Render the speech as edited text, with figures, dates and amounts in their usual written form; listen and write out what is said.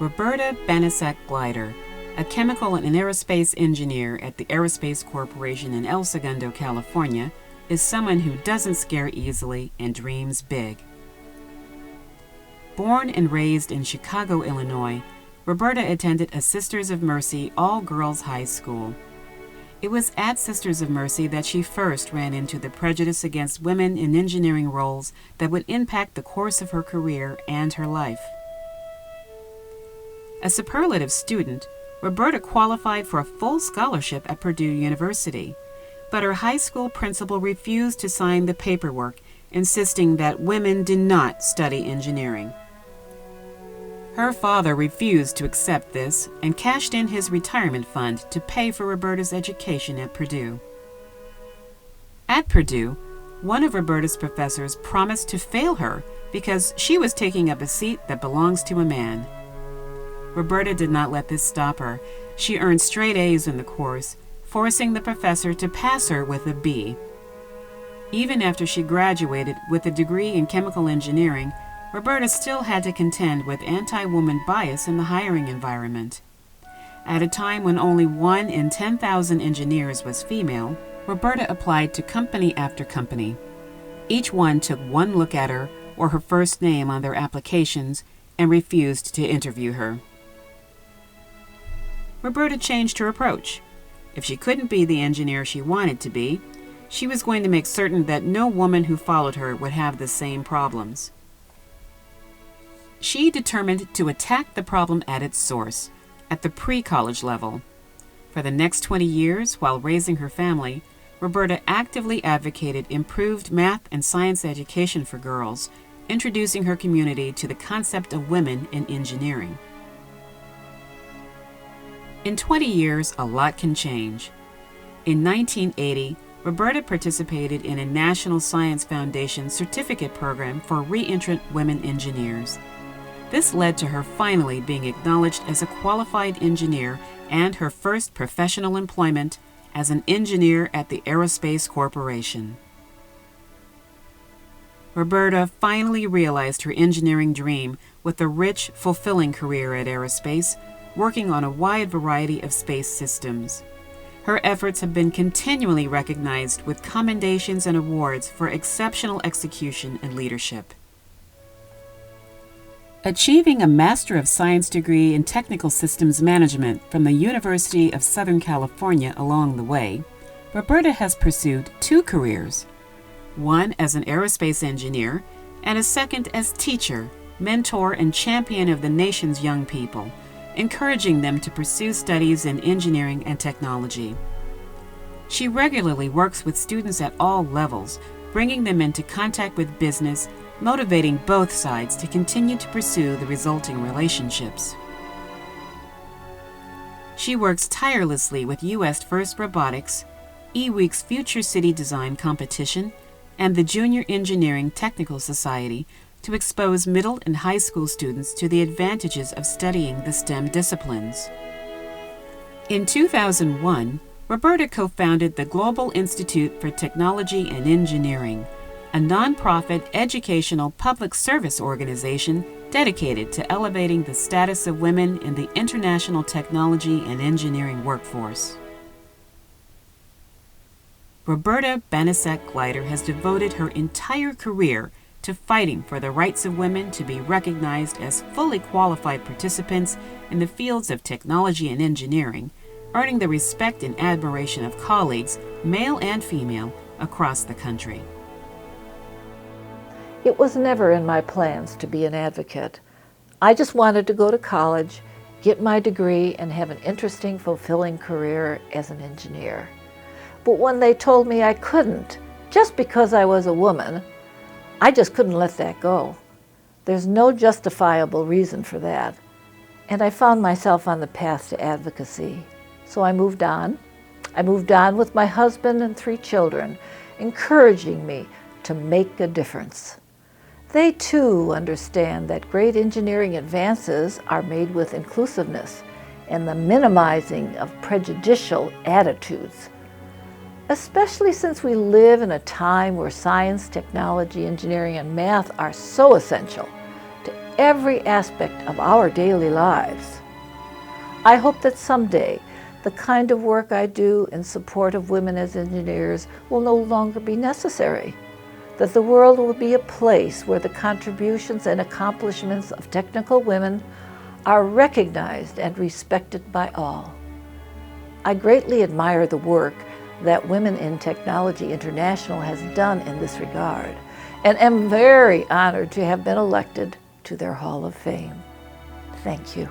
Roberta Banaszak Gleiter, a chemical and aerospace engineer at the Aerospace Corporation in El Segundo, California, is someone who doesn't scare easily and dreams big. Born and raised in Chicago, Illinois, Roberta attended a Sisters of Mercy all-girls high school. It was at Sisters of Mercy that she first ran into the prejudice against women in engineering roles that would impact the course of her career and her life. A superlative student, Roberta qualified for a full scholarship at Purdue University, but her high school principal refused to sign the paperwork, insisting that women did not study engineering. Her father refused to accept this and cashed in his retirement fund to pay for Roberta's education at Purdue. At Purdue, one of Roberta's professors promised to fail her because she was taking up a seat that belongs to a man. Roberta did not let this stop her. She earned straight A's in the course, forcing the professor to pass her with a B. Even after she graduated with a degree in chemical engineering, Roberta still had to contend with anti-woman bias in the hiring environment. At a time when only 1 in 10,000 engineers was female, Roberta applied to company after company. Each one took one look at her or her first name on their applications and refused to interview her. Roberta changed her approach. If she couldn't be the engineer she wanted to be, she was going to make certain that no woman who followed her would have the same problems. She determined to attack the problem at its source, at the pre-college level. For the next 20 years, while raising her family, Roberta actively advocated improved math and science education for girls, introducing her community to the concept of women in engineering. In 20 years, a lot can change. In 1980, Roberta participated in a National Science Foundation certificate program for re-entrant women engineers. This led to her finally being acknowledged as a qualified engineer and her first professional employment as an engineer at the Aerospace Corporation. Roberta finally realized her engineering dream with a rich, fulfilling career at Aerospace, working on a wide variety of space systems. Her efforts have been continually recognized with commendations and awards for exceptional execution and leadership. Achieving a Master of Science degree in Technical Systems Management from the University of Southern California along the way, Roberta has pursued 2 careers, one as an aerospace engineer and a second as teacher, mentor, and champion of the nation's young people, encouraging them to pursue studies in engineering and technology. She regularly works with students at all levels, bringing them into contact with business, motivating both sides to continue to pursue the resulting relationships. She works tirelessly with U.S. First Robotics, eWeek's Future City Design Competition, and the Junior Engineering Technical Society to expose middle and high school students to the advantages of studying the STEM disciplines. In 2001, Roberta co-founded the Global Institute for Technology and Engineering, a nonprofit educational public service organization dedicated to elevating the status of women in the international technology and engineering workforce. Roberta Banaszak Gleiter has devoted her entire career to fighting for the rights of women to be recognized as fully qualified participants in the fields of technology and engineering, earning the respect and admiration of colleagues, male and female, across the country. It was never in my plans to be an advocate. I just wanted to go to college, get my degree, and have an interesting, fulfilling career as an engineer. But when they told me I couldn't, just because I was a woman, I just couldn't let that go. There's no justifiable reason for that. And I found myself on the path to advocacy. So I moved on. I moved on with my husband and 3 children, encouraging me to make a difference. They too understand that great engineering advances are made with inclusiveness and the minimizing of prejudicial attitudes. Especially since we live in a time where science, technology, engineering, and math are so essential to every aspect of our daily lives. I hope that someday the kind of work I do in support of women as engineers will no longer be necessary, that the world will be a place where the contributions and accomplishments of technical women are recognized and respected by all. I greatly admire the work that Women in Technology International has done in this regard, and am very honored to have been elected to their Hall of Fame. Thank you.